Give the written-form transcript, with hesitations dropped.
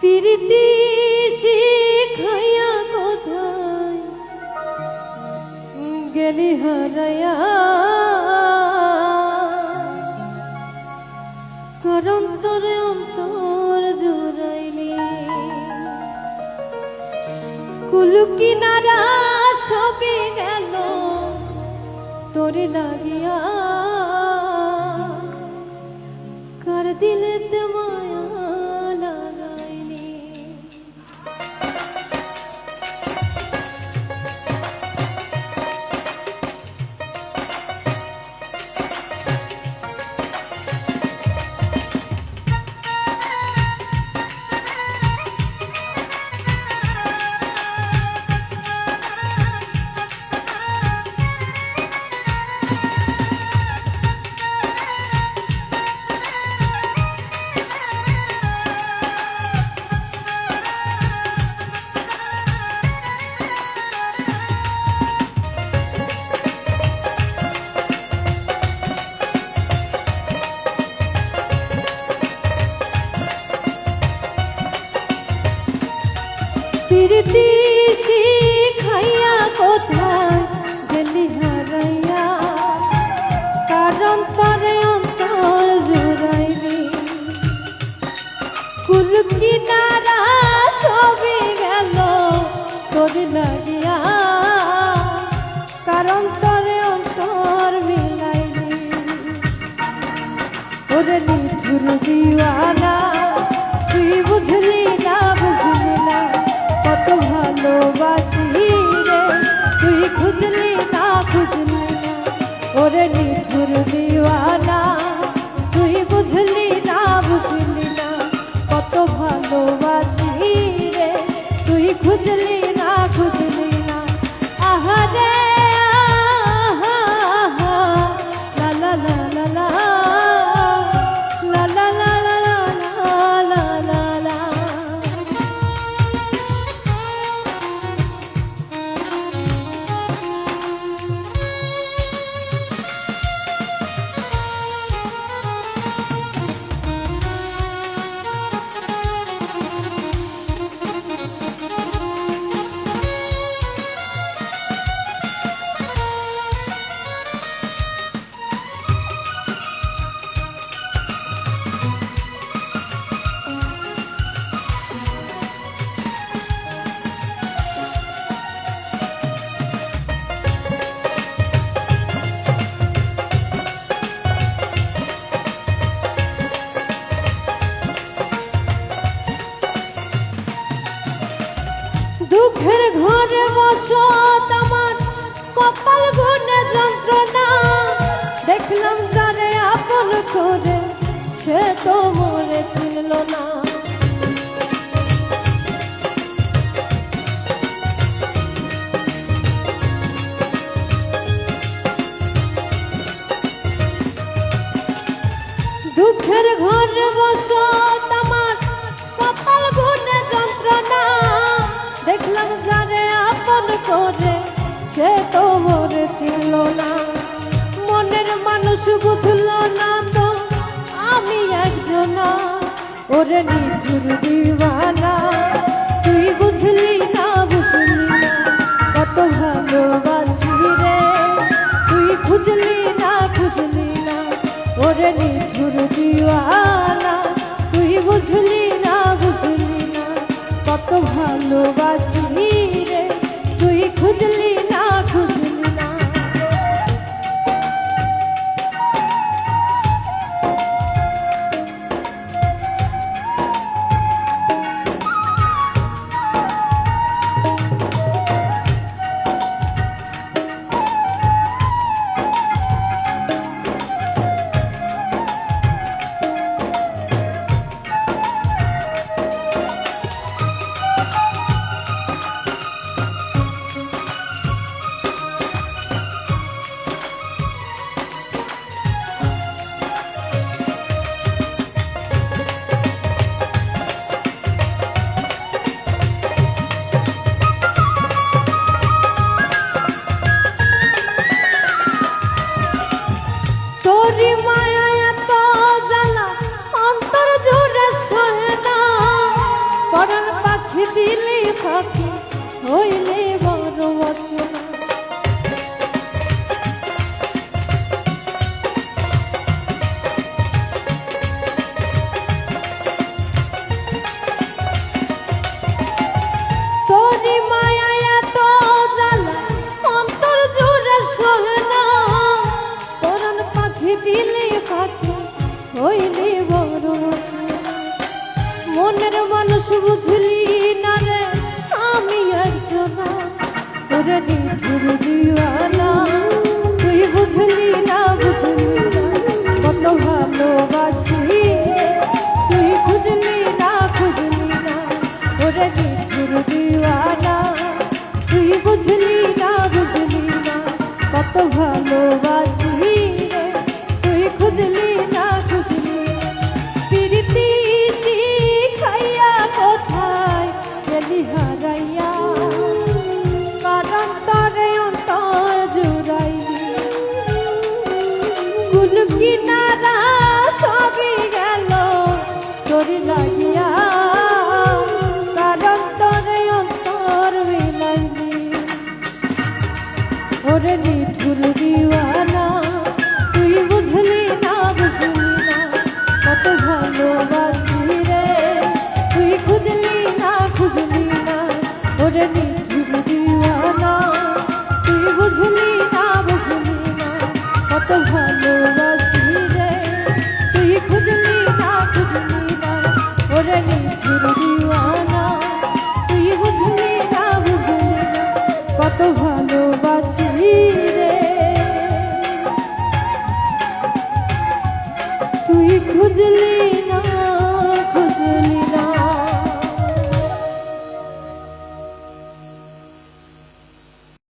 প্রীতি শিখাইয়া কোথায় গেলি হারাইয়া, করন্তরে অন্তর জোড়াইলি, কুল কিনারা সবে গেল তোরে লাগিয়া, কার দিলেতে মায়া লাগাইলি। প্রীতি শিখাইয়া কোথায় গেলি হারাইয়া, কার অন্তরে অন্তর জোড়াইলি, কুল কিনারা সবে গেল তোর লাগিয়া, কার অন্তরে অন্তর মিলাইলি। ওরে নিঠুর দিওয়ানা তুই বুঝলি না, বুঝলি না কত ভালোবাসি রে, তুই খুঁজলি না, খুঁজলি না। ওরে নিঠুর দিওয়ানা তুই বুঝলি না, বুঝলি না কত ভালোবাসি রে, তুই খুঁজলি না, খুঁজলি না। আহারে আহা আহা, লা লা লা লা লা, লা লা লা লা লা লা লা। দুঃখের ঘরে বসত আমার, কপাল গুনে যন্ত্রণা, দেখলাম যারে আপন করে সে তো মরে চিনল না। দুঃখের ঘরে বসত আমার, কপাল গুনে যন্ত্রণা, দেখলাম যারে আপন করে সে তো মরে ছিল না। মনের মানুষ বুঝল না তো আমি একজনা, ওরে নিঠুর দিওয়ানা তুই বুঝলি না, বুঝলি না কত ভালোবাসি রে, তুই খুঁজলি না, খুঁজলি না। ওরে নিঠুর দিওয়ানা তুই বুঝলি না, বুঝলি না কত ভালোবাসি রে, তুই খুঁজলি না, খুঁজলি না। মনের মানুষ বুঝলি না রে আমি একজনা তোরে নিঠুর দিওয়ানা তুই বুঝলি না কত ভালোবাসি তুই বুঝলি না তোরে নিঠুর দিওয়ানা তুই বুঝলি না কত ভালোবাসি রে তুই খুঁজলি না প্রীতি শিখাইয়া কোথায় গেলি হারাইয়া কারণ তরে অন্তর জুড়াইলি কুল কিনারা সবই গেল তোর লাগি